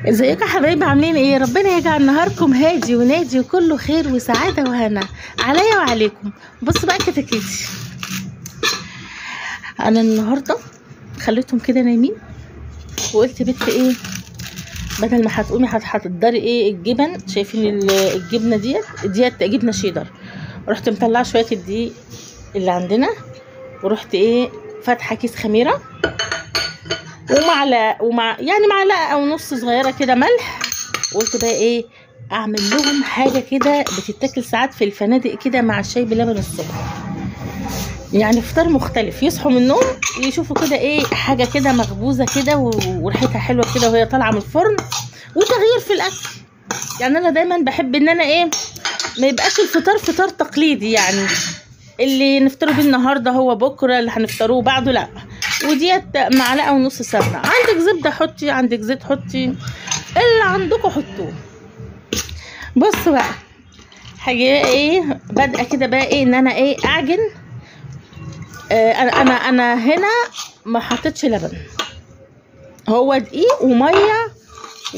ازيكم يا حبايبي؟ عاملين ايه؟ ربنا يجعل نهاركم هادي ونادي وكله خير وسعاده وهنا عليا وعليكم. بصوا بقى كتاكيتي، انا النهارده خليتهم كده نايمين وقلت بنت ايه، بدل ما هتقومي هتحضري ايه الجبن. شايفين الجبنه ديت جبنه شيدر. رحت مطلعه شويه الدقيق اللي عندنا، ورحت ايه فاتحه كيس خميره يعني معلقه او نص صغيره كده ملح. قلت بقى ايه اعمل لهم حاجه كده بتتاكل ساعات في الفنادق كده مع الشاي بلبن الصبح، يعني فطار مختلف. يصحوا من النوم يشوفوا كده ايه حاجه كده مخبوزه كده وريحتها حلوه كده وهي طالعه من الفرن، وتغيير في الاكل. يعني انا دايما بحب ان انا ايه ما يبقاش الفطار فطار تقليدي، يعني اللي نفطره بيه النهارده هو بكره اللي هنفطروه بعده، لا. وديت معلقه ونص سمنه. عندك زبده حطي، عندك زيت حطي، اللي عندكم حطوه. بصوا بقى هاجي ايه بادئه كده بقى ايه ان انا ايه اعجن. انا هنا ما حطيتش لبن، هو دقيق وميه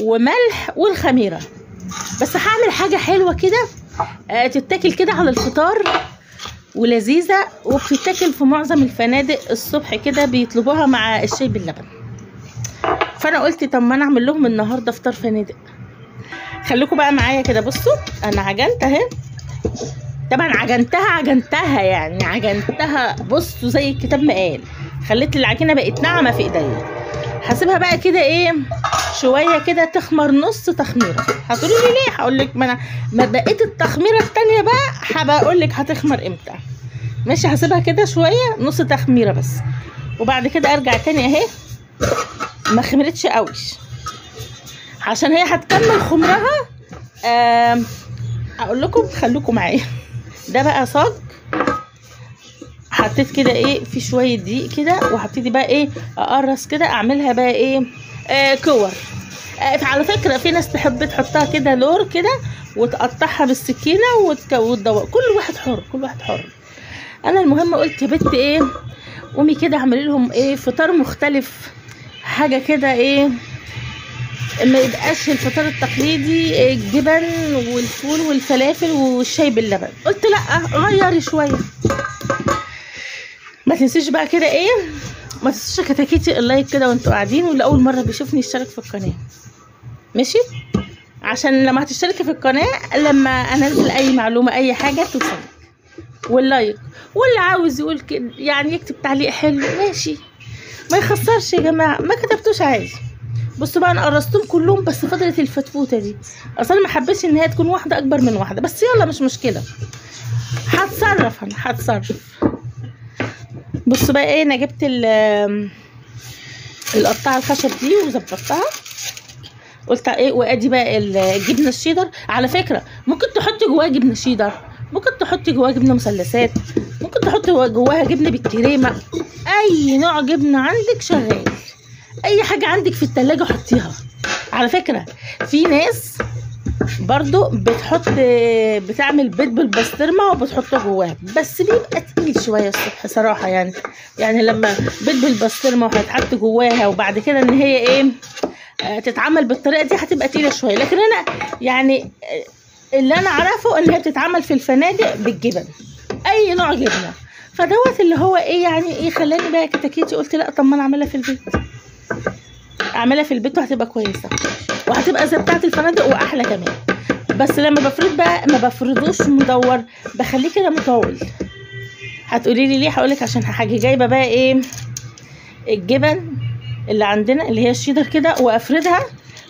وملح والخميره بس. هعمل حاجه حلوه كده تتاكل كده على الفطار ولذيذه، وبتتاكل في معظم الفنادق الصبح كده بيطلبوها مع الشاي باللبن. فانا قلت طب ما انا اعمل لهم النهارده فطار فنادق. خليكم بقى معايا كده. بصوا انا عجنت اهي، طبعا عجنتها يعني عجنتها. بصوا زي الكتاب ما قال، خليت العجينه بقت ناعمه في ايديا. هسيبها بقى كده ايه شويه كده تخمر نص تخميره. هتقولوا لي ليه؟ هقول لك ما بقيت التخميره التانيه بقى هبقى اقول لك هتخمر امتى. ماشي، هسيبها كده شويه نص تخميره بس، وبعد كده ارجع تاني اهي. ما خمرتش قوي عشان هي هتكمل خمرها. اقول لكم خليكم معايا. ده بقى صاج حطيت كده ايه في شويه دقيق كده، وهبتدي بقى ايه اقرص كده اعملها بقى ايه كور. على فكره في ناس تحب تحطها كده لور كده وتقطعها بالسكينه وتدور. كل واحد حر. انا المهم قلت يا بنت ايه قومي كده اعملي لهم ايه فطار مختلف، حاجه كده ايه ما يبقاش الفطار التقليدي الجبن والفول والفلافل والشاي باللبن. قلت لا غيري شويه. ما تنسيش بقى كده ايه، ما تنسوش كتاكيتي اللايك كده وانتوا قاعدين، واللي اول مره بيشوفني يشترك في القناه. ماشي، عشان لما هتشتركي في القناه لما انزل اي معلومه اي حاجه توصلك. واللايك، واللي عاوز يقول كده يعني يكتب تعليق حلو ماشي، ما يخسرش يا جماعه. ما كتبتوش عادي. بصوا بقى انا قرصتهم كلهم، بس فضلت الفتفوته دي. اصلا ما حبيتش ان هي تكون واحده اكبر من واحده، بس يلا مش مشكله، هتصرف. بصوا بقى ايه انا جبت القطاعه الخشب دي وظبطتها. قلت ايه وادي بقى الجبنه الشيدر. على فكره ممكن تحطي جواها جبنه شيدر، ممكن تحطي جواها جبنه مثلثات، ممكن تحطي جواها جبنه بالكريمه. اي نوع جبنه عندك شغال، اي حاجه عندك في التلاجة حطيها. على فكره في ناس برضو بتعمل بيض بالبسطرمه وبتحطه جواها، بس بيبقى تقيل شويه الصبح صراحه. يعني لما بيض بالبسطرمه وهيتحط جواها وبعد كده ان هي ايه تتعمل بالطريقه دي هتبقى تقيله شويه. لكن انا يعني اللي انا اعرفه ان هي بتتعمل في الفنادق بالجبن، اي نوع جبنه. فدوت اللي هو ايه يعني ايه خلاني بقى كتاكيتي. قلت لا طب ما انا اعملها في البيت وهتبقى كويسه، وهتبقى زي بتاعه الفنادق واحلى كمان. بس لما بفرد بقى ما بفردوش مدور، بخليه كده مطول. هتقولي لي ليه؟ هقولك عشان هاجي جايبه بقى ايه الجبن اللي عندنا اللي هي الشيدر كده وافردها.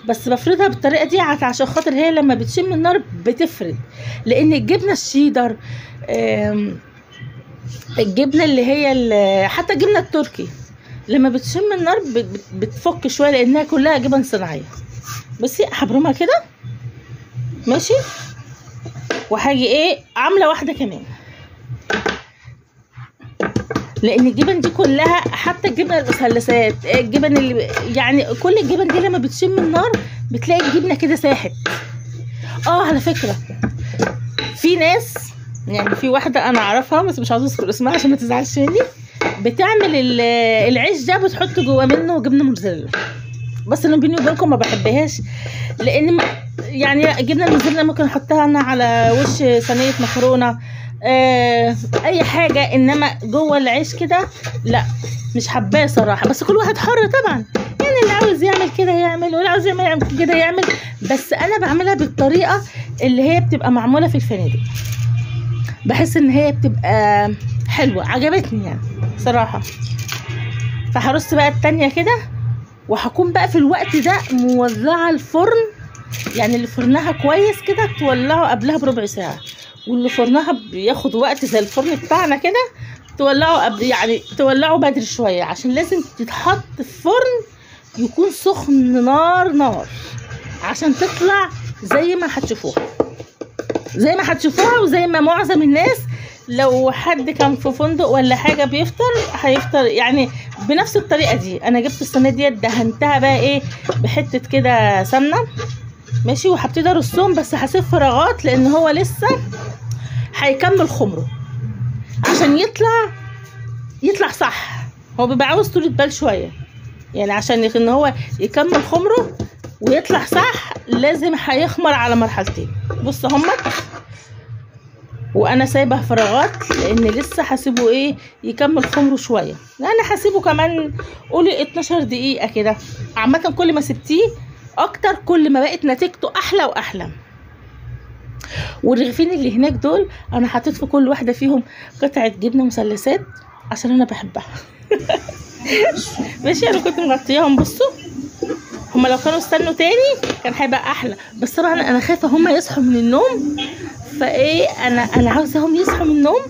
بس بفردها بالطريقه دي عشان خاطر هي لما بتشم النار بتفرد. لان الجبنه الشيدر الجبنه اللي هي حتى الجبنه التركي لما بتشم النار بتفك شويه لانها كلها جبن صناعيه. بصي هبرمها كده ماشي، وهاجي ايه عامله واحده كمان. لان الجبن دي كلها حتى الجبنه المثلثات الجبن اللي يعني كل الجبن دي لما بتشم النار بتلاقي الجبنه كده ساحت. على فكره في ناس يعني في واحده انا اعرفها بس مش عاوزه اذكر اسمها عشان ما تزعلش مني، بتعمل العيش ده بتحط جوه منه جبنه موتزاريلا. بس اللي بيني وبينكم ما بحبهاش، لان يعني الجبنه الموزاريلا ممكن احطها انا على وش صينيه مكرونه، اي حاجه، انما جوه العيش كده لا مش حباه صراحه. بس كل واحد حر طبعا، يعني اللي عاوز يعمل كده يعمل، واللي عاوز يعمل كده يعمل. بس انا بعملها بالطريقه اللي هي بتبقى معموله في الفنادق، بحس ان هي بتبقى حلوه، عجبتني يعني صراحه. فهرص بقى التانية كده، وهكون بقى في الوقت ده مولعه الفرن، يعني اللي فرنها كويس كده تولعه قبلها بربع ساعه، واللي فرنها بياخد وقت زي الفرن بتاعنا كده تولعه قبل، يعني تولعه بدري شويه، عشان لازم تتحط في فرن يكون سخن نار عشان تطلع زي ما هتشوفوها، وزي ما معظم الناس لو حد كان في فندق ولا حاجه هيفطر يعني بنفس الطريقه دي. انا جبت الصينيه ديت دهنتها بقى ايه بحته كده سمنه ماشي، وهبتدي ارصهم، بس هسيب فراغات لان هو لسه هيكمل خمره عشان يطلع صح. هو بيبقى عاوز طولة بال شويه، يعني عشان ان هو يكمل خمره ويطلع صح لازم هيخمر على مرحلتين. بص همت، وانا سايبه فراغات لان لسه هسيبه ايه يكمل خمره شويه، انا هسيبه كمان قولي 12 دقيقه كده. عامه كل ما سبتيه اكتر كل ما بقت نتيجته احلى واحلى. والرغيفين اللي هناك دول انا حطيت في كل واحده فيهم قطعه جبنه مثلثات عشان انا بحبها. ماشي، انا كنت مغطياهم. بصوا هما لو كانوا استنوا تاني كان هيبقى احلى، بس طبعا انا خايفه هما يصحوا من النوم، فايه انا عاوزاهم يصحوا من النوم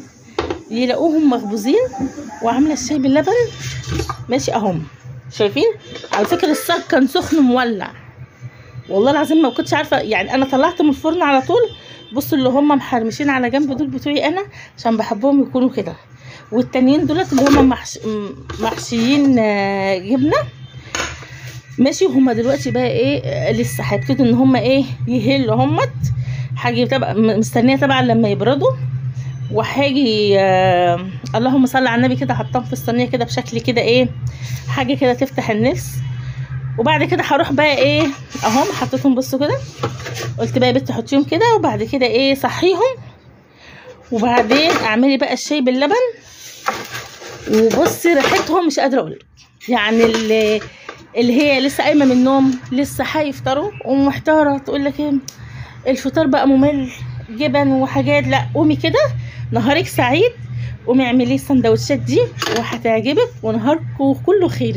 يلاقوهم مخبوزين وعامله الشاي باللبن ماشي اهم. شايفين على فكره الصاج كان سخن مولع، والله العظيم ما كنتش عارفه، يعني انا طلعت من الفرن على طول. بصوا اللي هم محرمشين على جنب دول بتوعي انا عشان بحبهم يكونوا كده، والتانيين دولت اللي هم محشيين جبنه ماشي. وهم دلوقتي بقى ايه لسه هيبتدوا ان هم ايه يهلوا همت. هاجي طبعا مستنيه طبعا لما يبردوا، وهاجي اللهم صل على النبي كده حطهم في الصينيه كده بشكل كده ايه حاجه كده تفتح النفس. وبعد كده هروح بقى ايه اهم حطيتهم. بصوا كده قلت بقى يا بنتي حطيهم كده، وبعد كده ايه صحيهم، وبعدين اعملي بقى الشاي باللبن. وبصي ريحتهم مش قادره اقول يعني اللي هي لسه قايمه من النوم لسه هيفطروا ومحتاره تقول لك ايه الفطار بقى ممل جبن وحاجات. لا قومي كده نهارك سعيد، قومي اعملي السندوتشات دي وهتعجبك ونهاركم كله خير.